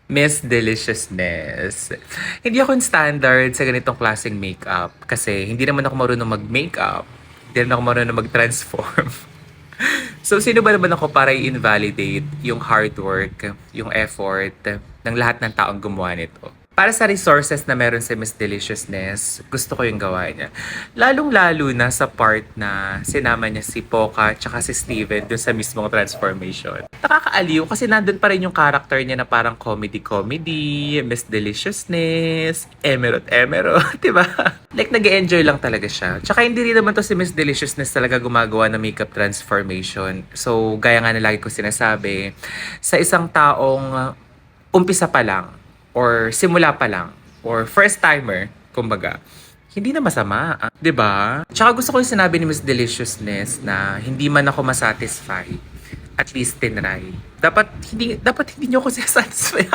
Miss Deliciousness. Hindi ako in standard sa ganitong klaseng makeup kasi hindi naman ako marunong mag-makeup. Hindi rin ako marunong mag-transform. So, sino ba naman ako para i-invalidate yung hard work, yung effort ng lahat ng taong gumawa nito? Para sa resources na meron sa Miss Deliciousness, gusto ko yung gawa niya. Lalong-lalo na sa part na sinama niya si Poca tsaka si Steven dun sa mismong transformation. Nakakaaliw kasi nandun pa rin yung character niya na parang comedy-comedy, Miss Deliciousness, Emerald, di ba? Like, nag-enjoy lang talaga siya. Tsaka hindi rin naman to si Miss Deliciousness talaga gumagawa ng makeup transformation. So, gaya nga na lagi ko sinasabi, sa isang taong umpisa pa lang, or simula pa lang, or first timer, kumbaga, hindi na masama, 'di ba? Tsaka gusto ko yung sinabi ni Miss Deliciousness na hindi man ako masatisfy, at least tinry. Dapat hindi niyo ako satisfy